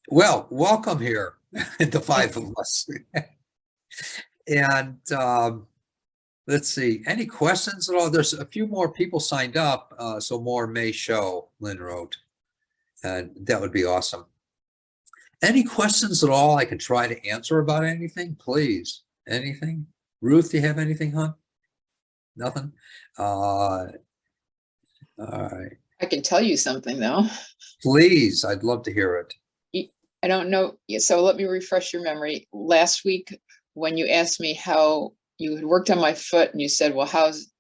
Well, welcome here, the five of us. And let's see, any questions at all? There's a few more people signed up, so more may show, Lynn wrote, and that would be awesome. Any questions at all I can try to answer about anything, please? Anything? Ruth, do you have anything, hon? Nothing? All right. I can tell you something though. Please, I'd love to hear it. I don't know. So let me refresh your memory. Last week, when you asked me how you had worked on my foot and you said, well, how's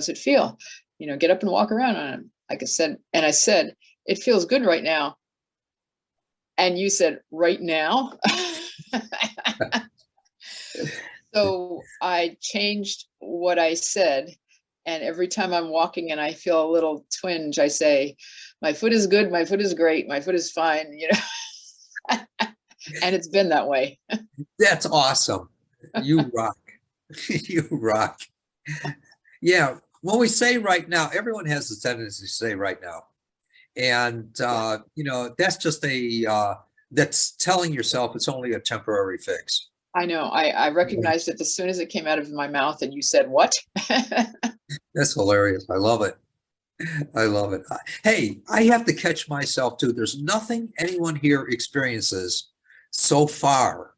it feel? Get up and walk around on it. Like I said, it feels good right now. And you said, right now? So I changed what I said. And every time I'm walking and I feel a little twinge, I say, my foot is good. My foot is great. My foot is fine. And it's been that way. That's awesome. You rock. You rock. Yeah. When we say right now, everyone has the tendency to say right now. And, that's just that's telling yourself it's only a temporary fix. I know. I recognized it as soon as it came out of my mouth and you said, what? That's hilarious. I love it. I love it. Hey, I have to catch myself too. There's nothing anyone here experiences so far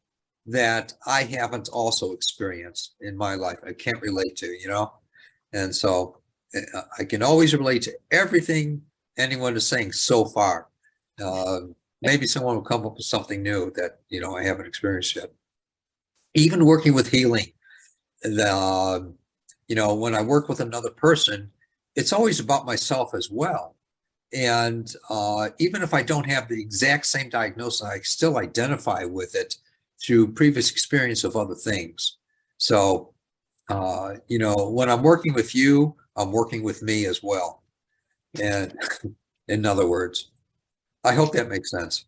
that I haven't also experienced in my life. I can't relate to. And so I can always relate to everything anyone is saying so far. Maybe someone will come up with something new that, I haven't experienced yet. Even working with healing, when I work with another person, it's always about myself as well. And even if I don't have the exact same diagnosis, I still identify with it through previous experience of other things. So, when I'm working with you, I'm working with me as well. And in other words, I hope that makes sense.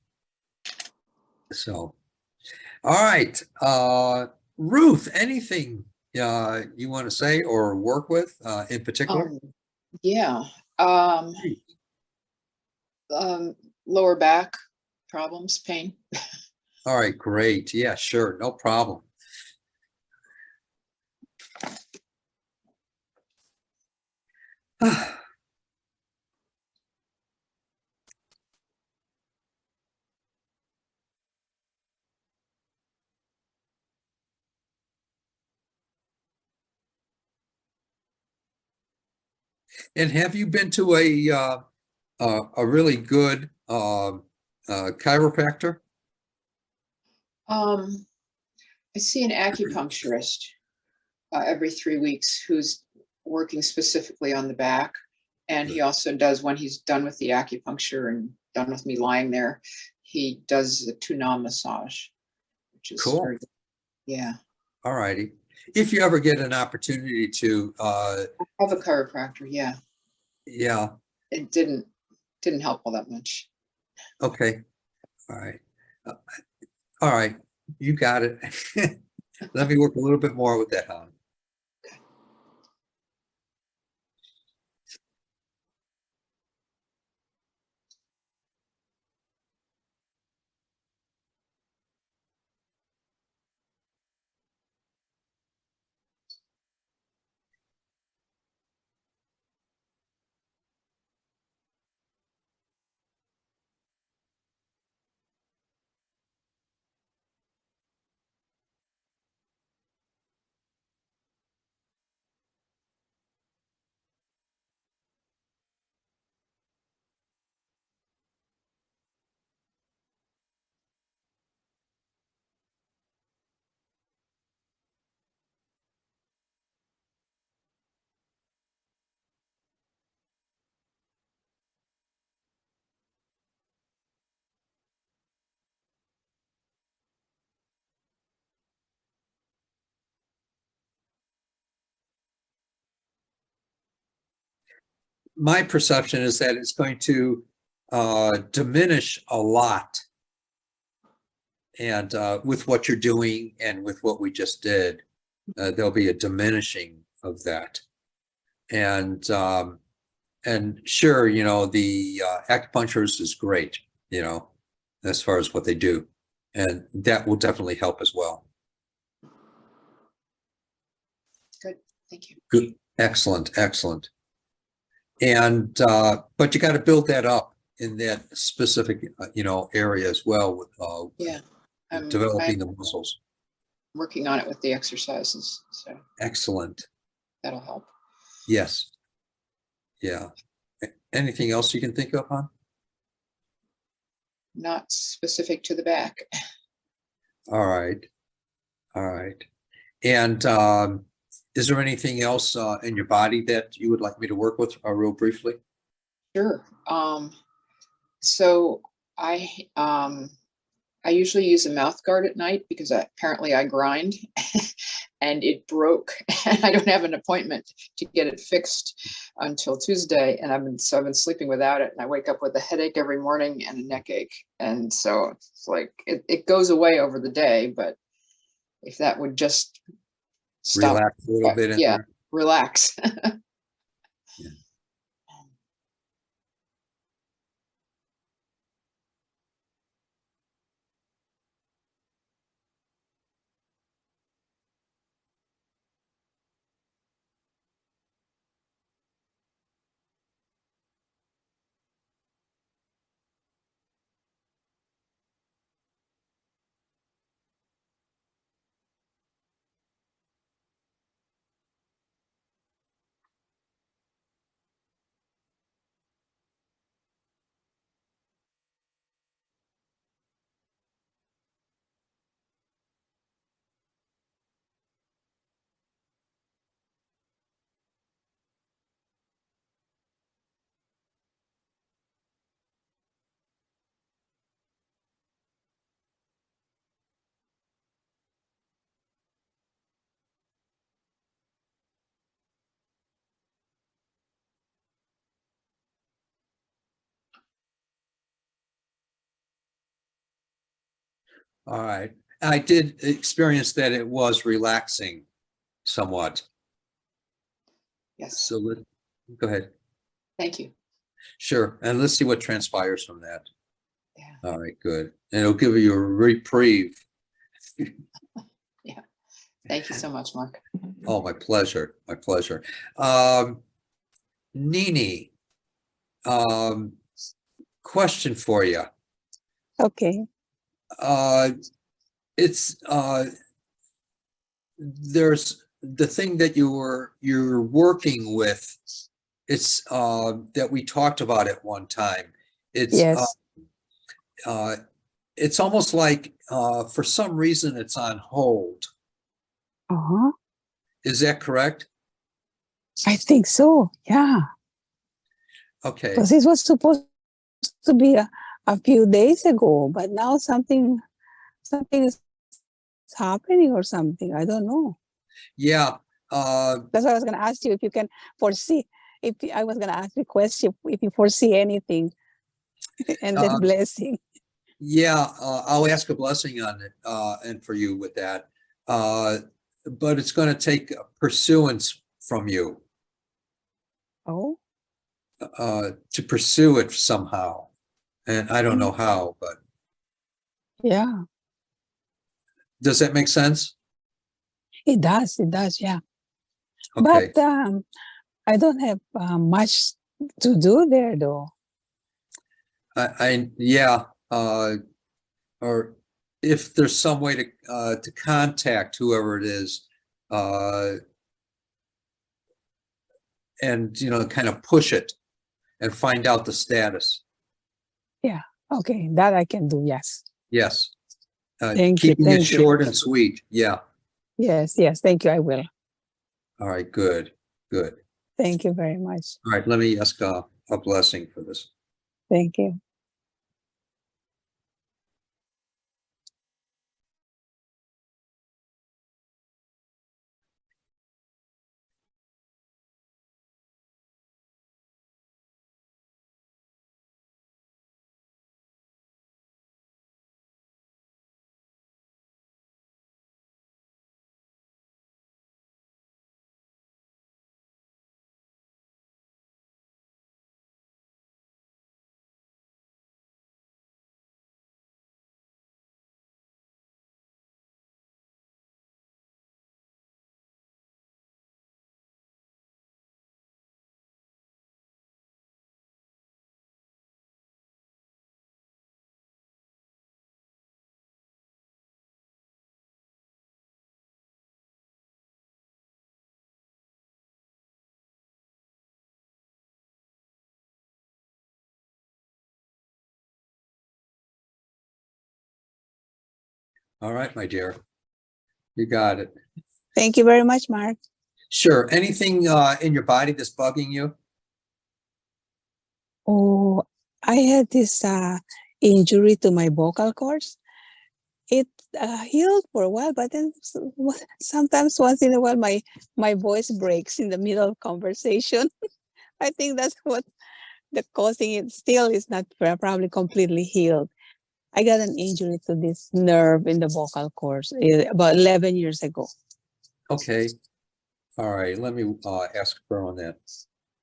So, all right. Ruth, anything you want to say or work with in particular? Yeah. Lower back problems, pain. All right, great. Yeah, sure. No problem. And have you been to a really good chiropractor? I see an acupuncturist every 3 weeks who's working specifically on the back. And he also does, when he's done with the acupuncture and done with me lying there, he does the Tuna massage, which is cool. very good. Yeah. All righty. If you ever get an opportunity to I have a chiropractor, yeah. Yeah. It didn't help all that much. Okay. All right. All right. You got it. Let me work a little bit more with that, hon. My perception is that it's going to diminish a lot. And with what you're doing and with what we just did, there'll be a diminishing of that. And sure, the acupuncturist is great, as far as what they do. And that will definitely help as well. Good, thank you. Good, excellent, excellent. And, but you got to build that up in that specific, area as well with, Yeah, I'm developing the muscles. working on it with the exercises, so Excellent. that'll help. Yes. Yeah. Anything else you can think of, hon? Not specific to the back. All right. All right. And is there anything else in your body that you would like me to work with real briefly? Sure. So I usually use a mouth guard at night because apparently I grind and it broke and I don't have an appointment to get it fixed until Tuesday. And I've been sleeping without it, and I wake up with a headache every morning and a neck ache. And so it's like, it goes away over the day, but if that would just stop. Relax a little bit in Yeah, there. relax. Yeah. All right. I did experience that it was relaxing somewhat. Yes, So go ahead. thank you. Sure. And let's see what transpires from that. Yeah. All right, good. And it'll give you a reprieve. Yeah. Thank you so much, Mark. Oh, my pleasure. My pleasure. Nini, question for you. Okay. It's there's the thing that you're working with. It's that we talked about at one time. It's Yes. it's almost like for some reason it's on hold. Uh-huh. Is that correct? I think so. Yeah. Okay. Because it was supposed to be a few days ago, but now something is happening or something. I don't know. Yeah. That's why I was going to ask you if you can foresee. I was going to ask the question if you foresee anything, and then blessing. Yeah, I'll ask a blessing on it and for you with that. But it's going to take pursuance from you Oh. to pursue it somehow. And I don't know how, but Yeah. does that make sense? It does. It does. Yeah. Okay. But I don't have much to do there, though. Yeah. Or if there's some way to contact whoever it is, and kind of push it and find out the status. Yeah. Okay. That I can do. Yes. Yes. Thank you. Keeping it Thank you. short and sweet. Yeah. Yes. Yes. Thank you. I will. All right. Good. Good. Thank you very much. All right. Let me ask a blessing for this. Thank you. All right, my dear. You got it. Thank you very much, Mark. Sure. Anything in your body that's bugging you? Oh, I had this injury to my vocal cords. It healed for a while, but then sometimes once in a while my voice breaks in the middle of conversation. I think that's what the causing it. Still is not probably completely healed. I got an injury to this nerve in the vocal cords about 11 years ago. Okay. All right. Let me ask her on that.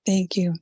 Thank you.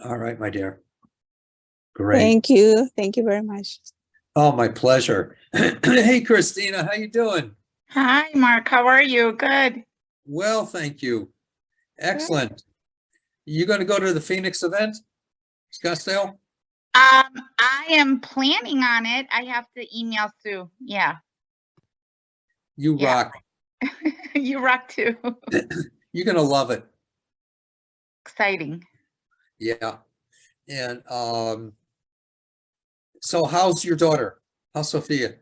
All right, my dear. Great. Thank you. Thank you very much. Oh, my pleasure. Hey, Christina, how you doing? Hi, Mark. How are you? Good. Well, thank you. Excellent. You going to go to the Phoenix event, Scottsdale? I am planning on it. I have to email Sue. Yeah. You Yeah. rock. You rock too. You're going to love it. Exciting. Yeah. And so how's your daughter? How's Sophia?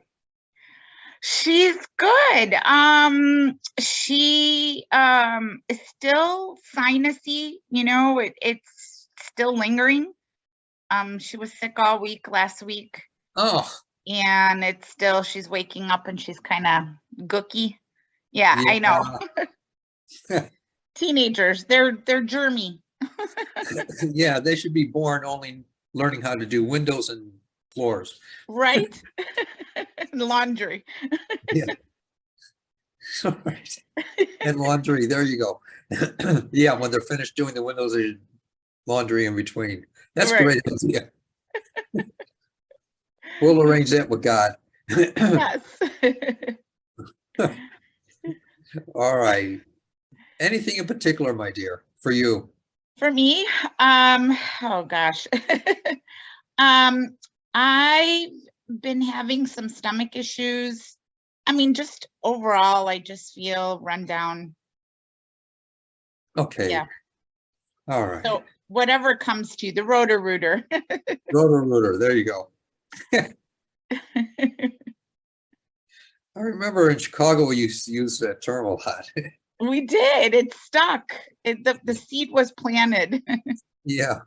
She's good. She is still sinusy, it's still lingering. She was sick all week last week, Oh, and it's still, she's waking up and she's kind of gooky. Yeah, I know. Teenagers, they're germy. yeah, they should be born only learning how to do windows and floors. Right? Laundry. Yeah. All right. And laundry, there you go. Yeah, when they're finished doing the windows and laundry in between. That's Right. great idea. We'll arrange that with God. Yes. All right. Anything in particular, my dear, for you? For me, oh gosh. I've been having some stomach issues. I mean, just overall, I just feel run down. Okay. Yeah. All right. So whatever comes to you, the Roto-Rooter. Roto-Rooter, there you go. I remember in Chicago, we used to use that term a lot. We did. It stuck. The seed was planted. Yeah.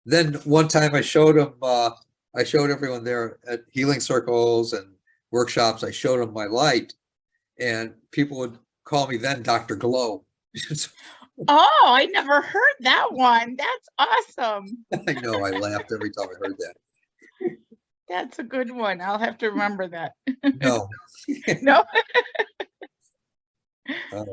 Then one time I showed them, I showed everyone there at healing circles and workshops, I showed them my light, and people would call me then Dr. Glow. Oh, I never heard that one. That's awesome. I know, I laughed every time I heard that. That's a good one. I'll have to remember that. No. No. Uh,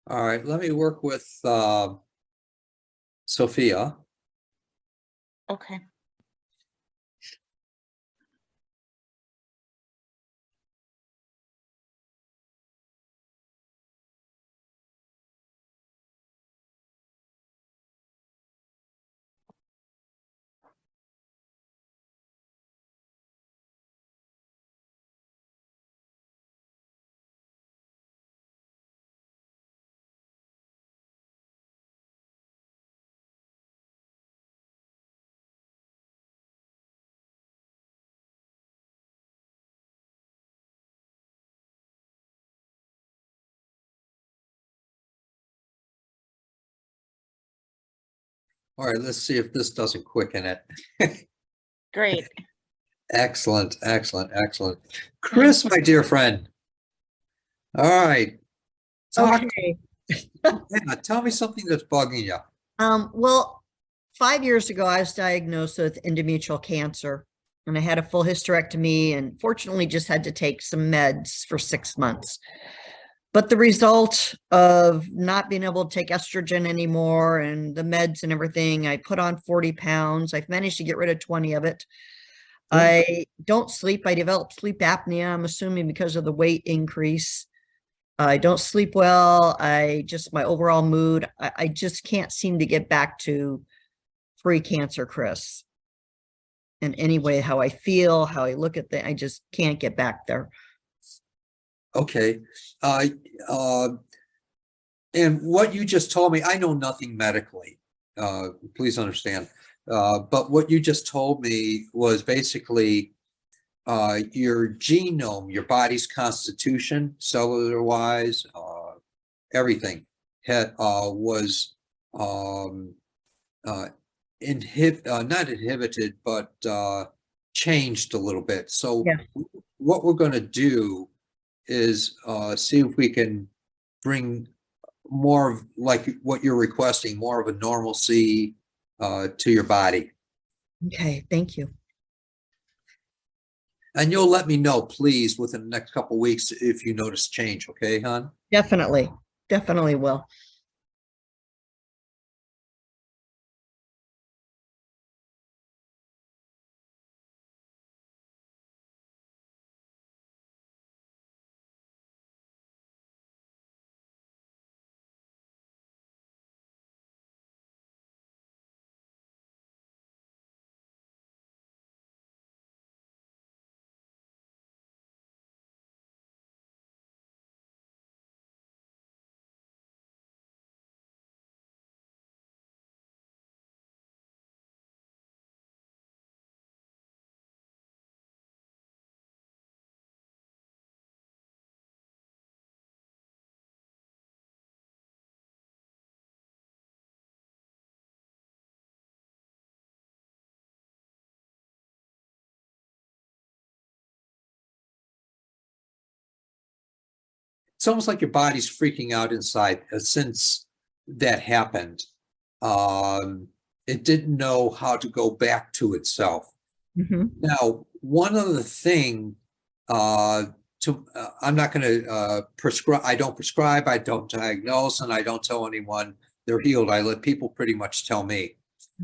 All right, let me work with Sophia. Okay. All right, let's see if this doesn't quicken it. Great. Excellent, excellent, excellent. Chris, my dear friend. All right. Talk, Okay. yeah, tell me something that's bugging you. Well, 5 years ago, I was diagnosed with endometrial cancer and I had a full hysterectomy and fortunately just had to take some meds for 6 months. But the result of not being able to take estrogen anymore and the meds and everything, I put on 40 pounds. I've managed to get rid of 20 of it. I don't sleep. I developed sleep apnea, I'm assuming because of the weight increase. I don't sleep well. My overall mood, I just can't seem to get back to pre-cancer Chris. In any way, how I feel, how I look at things, I just can't get back there. Okay. Uh, uh, and what you just told me, I know nothing medically. Please understand. But what you just told me was basically your genome, your body's constitution, cellular wise, everything was not inhibited, but changed a little bit. So Yeah. what we're going to do is see if we can bring more of like what you're requesting, more of a normalcy to your body. Okay, thank you. And you'll let me know, please, within the next couple of weeks if you notice change, okay, hon? Definitely, definitely will. It's almost like your body's freaking out inside since that happened. It didn't know how to go back to itself. Mhm. Now, one other thing, I'm not going to prescribe. I don't prescribe. I don't diagnose, and I don't tell anyone they're healed. I let people pretty much tell me.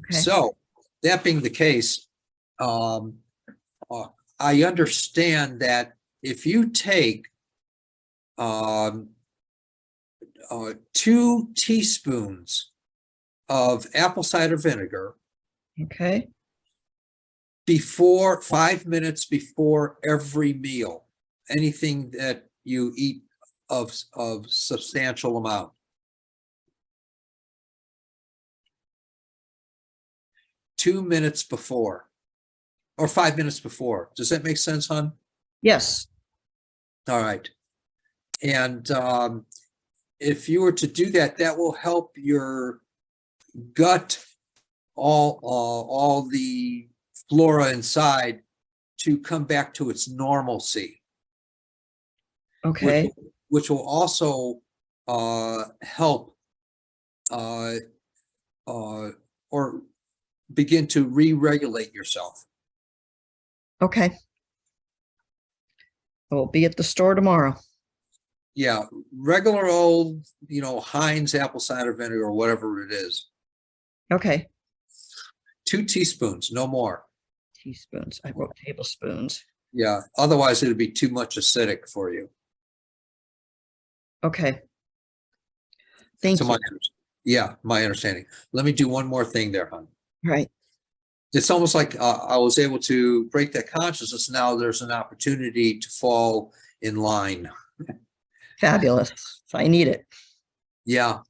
Okay. So, that being the case, I understand that if you take 2 teaspoons of apple cider vinegar Okay. before 5 minutes before every meal, anything that you eat of substantial amount. 2 minutes before or 5 minutes before. Does that make sense, hon? Yes. All right. And if you were to do that, that will help your gut, all the flora inside to come back to its normalcy. Okay. Which will also help or begin to re-regulate yourself. Okay. I will be at the store tomorrow. Yeah, regular old, Heinz apple cider vinegar or whatever it is. Okay. 2 teaspoons, no more. Teaspoons. I wrote tablespoons. Yeah, otherwise it'd be too much acidic for you. Okay. Thank To you. my understanding. Let me do one more thing there, hon. Right. It's almost like I was able to break that consciousness. Now there's an opportunity to fall in line. Fabulous. I need it. Yeah.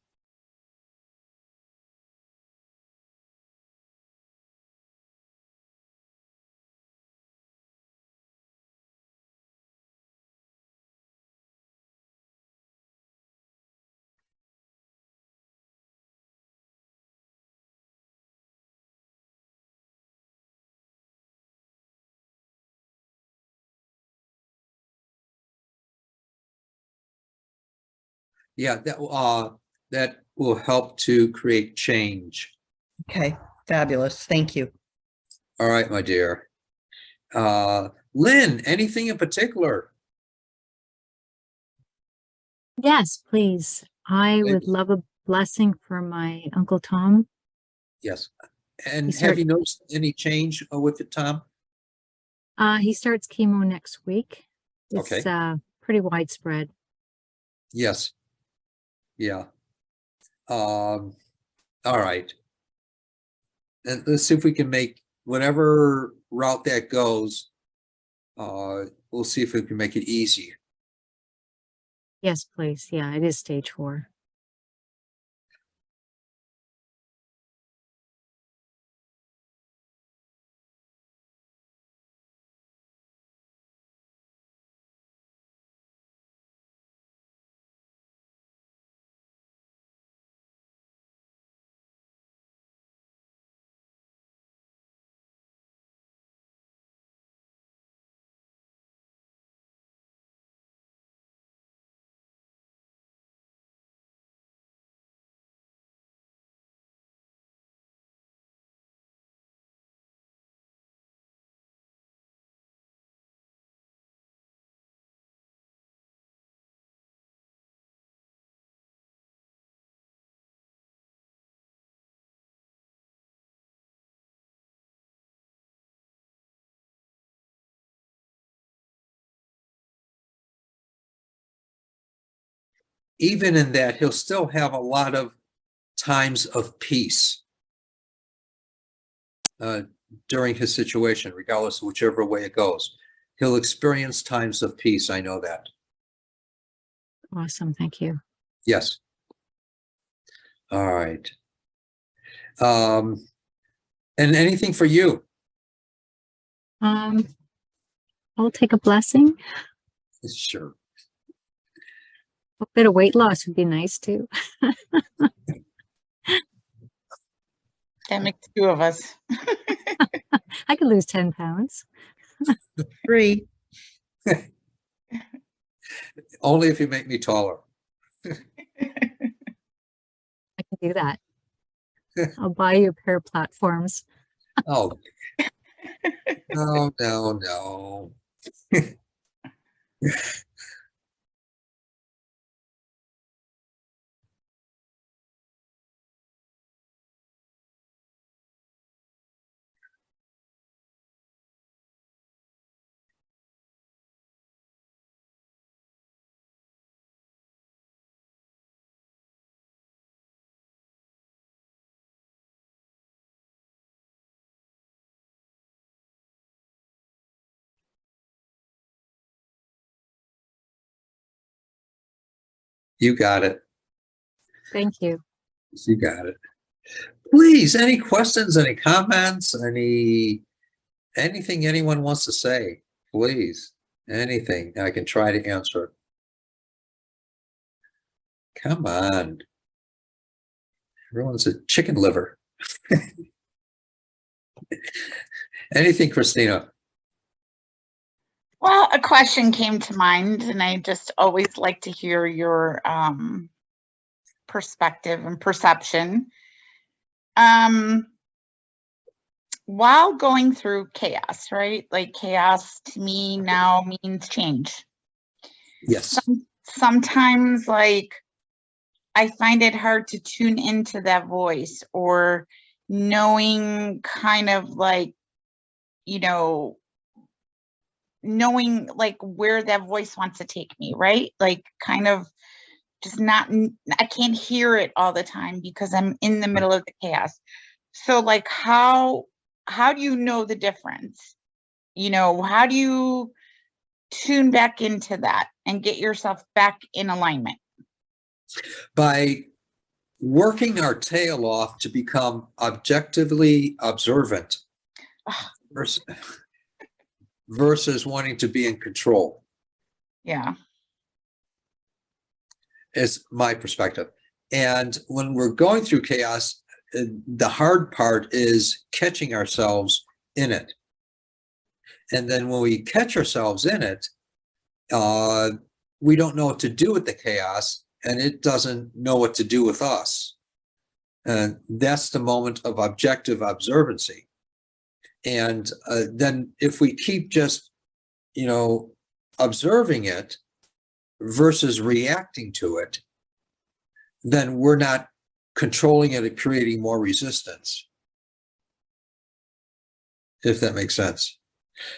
Yeah, that will help to create change. Okay. Fabulous. Thank you. All right, my dear. Lynn, anything in particular? Yes, please. I Thank would you. love a blessing for my Uncle Tom. Yes. And You have start- you noticed any change with it, Tom? He starts chemo next week. Okay. It's pretty widespread. Yes. Yeah. All right. And let's see if we can make whatever route that goes. We'll see if we can make it easy. Yes, please. Yeah, it is stage 4. Even in that, he'll still have a lot of times of peace during his situation, regardless of whichever way it goes. He'll experience times of peace. I know that. Awesome. Thank you. Yes. All right. And anything for you? I'll take a blessing. Sure. A bit of weight loss would be nice too. That makes 2 of us. I could lose 10 pounds. 3. Only if you make me taller. I can do that. I'll buy you a pair of platforms. Oh. No, no, no. You got it. Thank you. You got it. Please, any questions, any comments, anything anyone wants to say, please, anything. I can try to answer it. Come on. Everyone's a chicken liver. Anything, Christina? Well, a question came to mind, and I just always like to hear your perspective and perception. While going through chaos, right? Like chaos to me now means change. Yes. sometimes like I find it hard to tune into that voice, or knowing kind of like, you know, knowing like where that voice wants to take me, right? Like kind of just not, I can't hear it all the time because I'm in the middle of the chaos. So like how do you know the difference? You know, how do you tune back into that and get yourself back in alignment? By working our tail off to become objectively observant Ah. versus, versus wanting to be in control, Yeah. is my perspective. And when we're going through chaos, the hard part is catching ourselves in it. And then when we catch ourselves in it, we don't know what to do with the chaos, and it doesn't know what to do with us. And that's the moment of objective observancy. And then if we keep just, you know, observing it versus reacting to it, then we're not controlling it and creating more resistance, if that makes sense.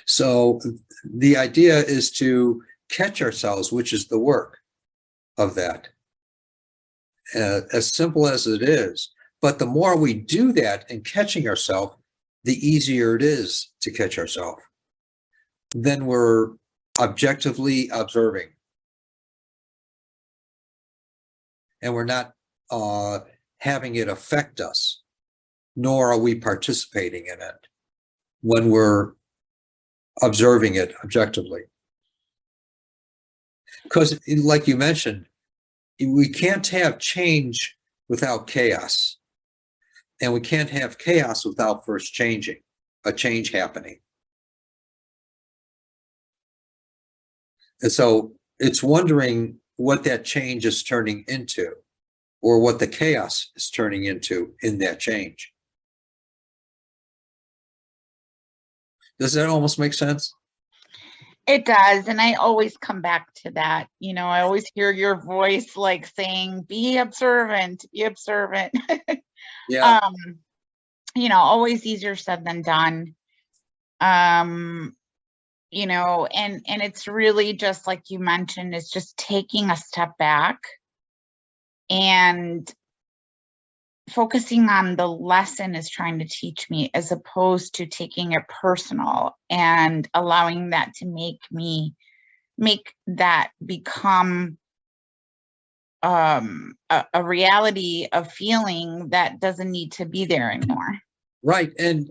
So the idea is to catch ourselves, which is the work of that. As simple as it is. But the more we do that in catching ourselves, the easier it is to catch ourselves. Then we're objectively observing. And we're not having it affect us, nor are we participating in it when we're observing it objectively. Because like you mentioned, we can't have change without chaos. And we can't have chaos without first changing, a change happening. And so it's wondering what that change is turning into, or what the chaos is turning into in that change. Does that almost make sense? It does. And I always come back to that. You know, I always hear your voice like saying, be observant, be observant. Yeah. You know, always easier said than done. You know, and it's really just like you mentioned, it's just taking a step back and focusing on the lesson is trying to teach me, as opposed to taking it personal and allowing that to make that become a reality of feeling that doesn't need to be there anymore. Right. And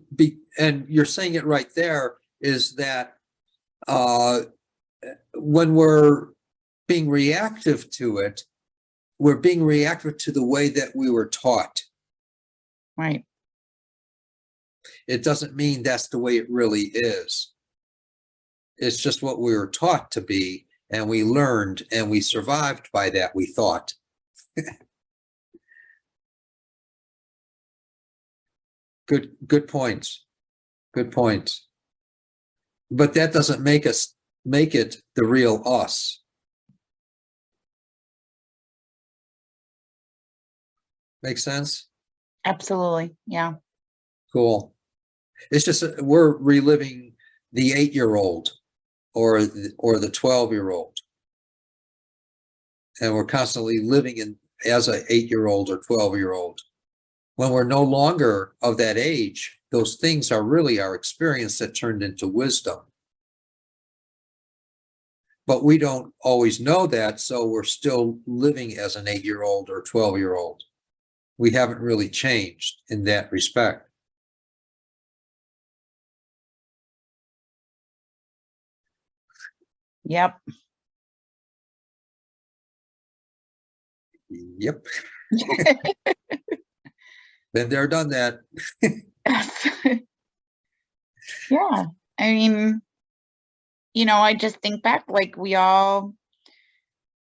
you're saying it right there, is that when we're being reactive to it, we're being reactive to the way that we were taught. Right. It doesn't mean that's the way it really is. It's just what we were taught to be, and we learned and we survived by that, we thought. Good points. Good points. But that doesn't make it the real us. Make sense? Absolutely. Yeah. Cool. It's just we're reliving the 8-year-old or the 12-year-old. And we're constantly living in as an 8-year-old or 12-year-old. When we're no longer of that age, those things are really our experience that turned into wisdom. But we don't always know that, so we're still living as an 8-year-old or 12-year-old. We haven't really changed in that respect. Yep. Yep. Been there, done that. Yeah. I mean, you know, I just think back, like we all,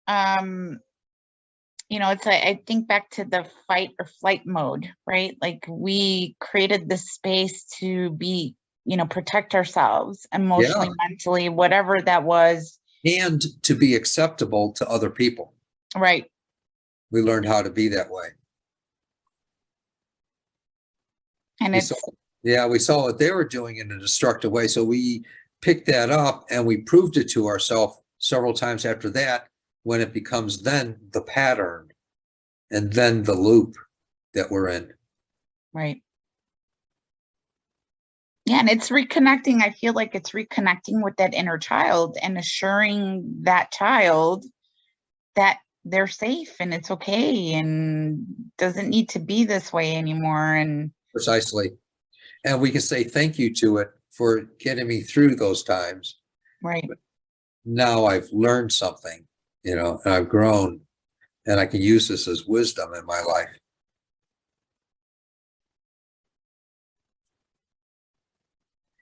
you know, it's like, I think back to the fight or flight mode, right? Like we created this space to be, you know, protect ourselves emotionally, mentally, whatever that was, and to be acceptable to other people. Right. We learned how to be that way. And We it's, saw, we saw what they were doing in a destructive way. So we picked that up and we proved it to ourselves several times after that, when it becomes then the pattern and then the loop that we're in. right. Yeah, and it's reconnecting. I feel like it's reconnecting with that inner child and assuring that child that they're safe and it's okay and doesn't need to be this way anymore. And Precisely. And we can say thank you to it for getting me through those times. right. Now I've learned something, and I've grown, and I can use this as wisdom in my life.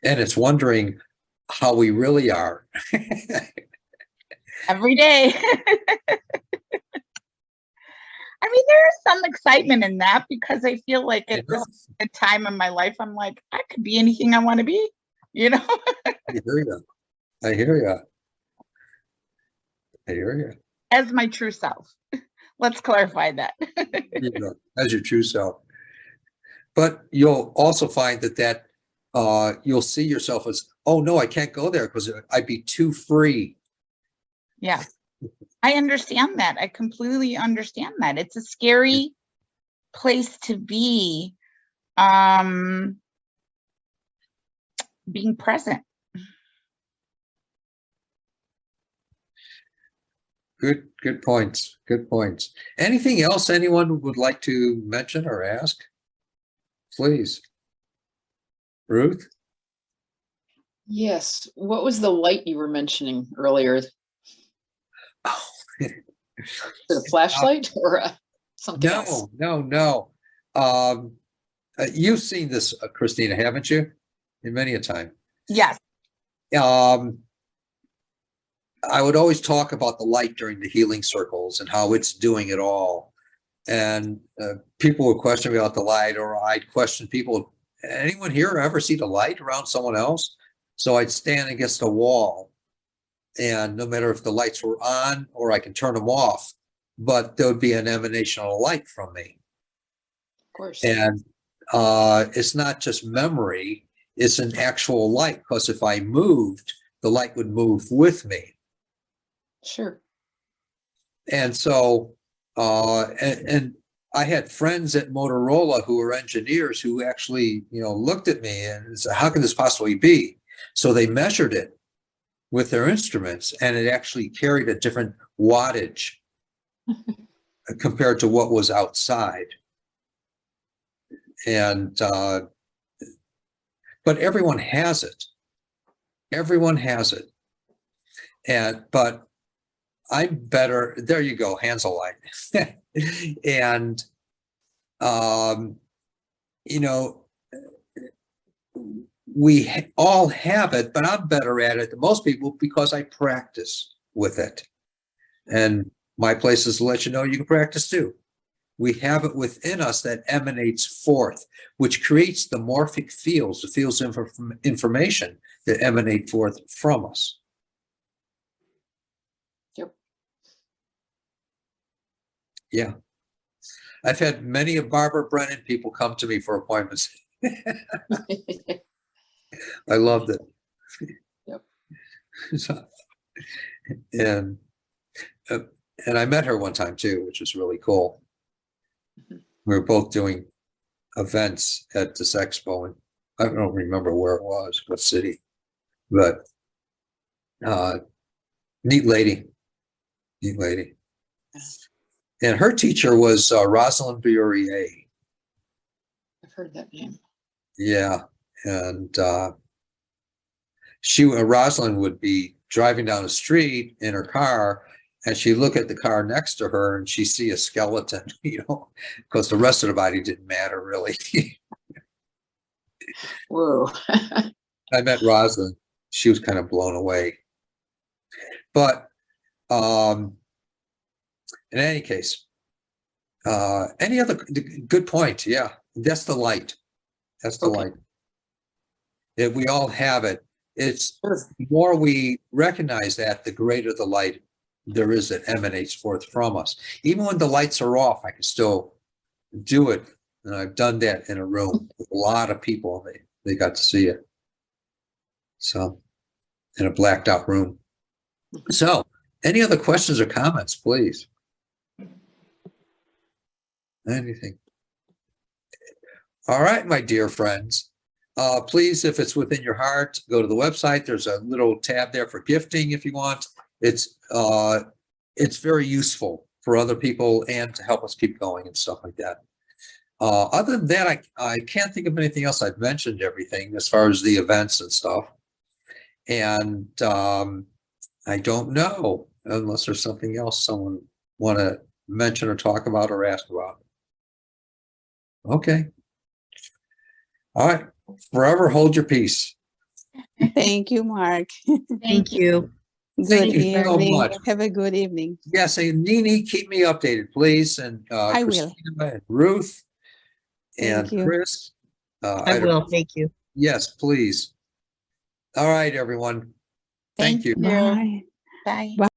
And it's wondering how we really are. Every day. I mean, there is some excitement in that because I feel like at this time in my life, I'm like, I could be anything I want to be, I hear you. I hear you. I hear you. as my true self. Let's clarify that. As your true self. But you'll also find that you'll see yourself as, oh no, I can't go there because I'd be too free. Yeah, I understand that. I completely understand that. It's a scary place to be, being present. Good points. Good points. Anything else anyone would like to mention or ask? Please. Ruth? Yes. What was the light you were mentioning earlier? Oh. Is it a flashlight or something else? No. You've seen this, Christina, haven't you? In many a time. Yes. I would always talk about the light during the healing circles and how it's doing it all. And people would question me about the light, or I'd question people, anyone here ever see the light around someone else? So I'd stand against a wall, and no matter if the lights were on or I can turn them off, but there would be an emanation of light from me. Of course. And it's not just memory, it's an actual light, because if I moved, the light would move with me. Sure. And so, and I had friends at Motorola who were engineers who actually, looked at me and said, how can this possibly be? So they measured it with their instruments, and it actually carried a different wattage compared to what was outside. And, but everyone has it. Everyone has it. But I'm better. There you go. Hands alight. And, we all have it, but I'm better at it than most people because I practice with it. And my place is to let you know you can practice too. We have it within us that emanates forth, which creates the morphic fields, the fields of information that emanate forth from us. Yep. Yeah. I've had many of Barbara Brennan people come to me for appointments. I loved it. Yep. So, and I met her one time too, which was really cool. Mhm. We were both doing events at this expo, and I don't remember where it was, what city, but neat lady. And her teacher was Rosalind Burier. I've heard that name. Yeah, and Rosalind would be driving down the street in her car, and she'd look at the car next to her, and she'd see a skeleton, because the rest of the body didn't matter really. Whoa. I met Rosalind. She was kind of blown away. But in any case, any other good point? Yeah, that's the light. That's the Okay. light. We all have it. it's the more we recognize that, the greater the light there is that emanates forth from us. Even when the lights are off, I can still do it. And I've done that in a room with a lot of people. They got to see it. So, in a blacked out room. So, any other questions or comments, please? Anything? All right, my dear friends. Please, if it's within your heart, go to the website. There's a little tab there for gifting if you want. It's very useful for other people and to help us keep going and stuff like that. Other than that, I can't think of anything else. I've mentioned everything as far as the events and stuff. And I don't know unless there's something else someone want to mention or talk about or ask about. Okay. All right. Forever hold your peace. Thank you, Mark. Thank you. Good Thank you so evening. much. Have a good evening. Yes, and Nini, keep me updated, please. And I will. Christina and Ruth and Thank you. Chris. I will. Thank you. Yes, please. All right, everyone. Thank you. Bye. Bye. Bye.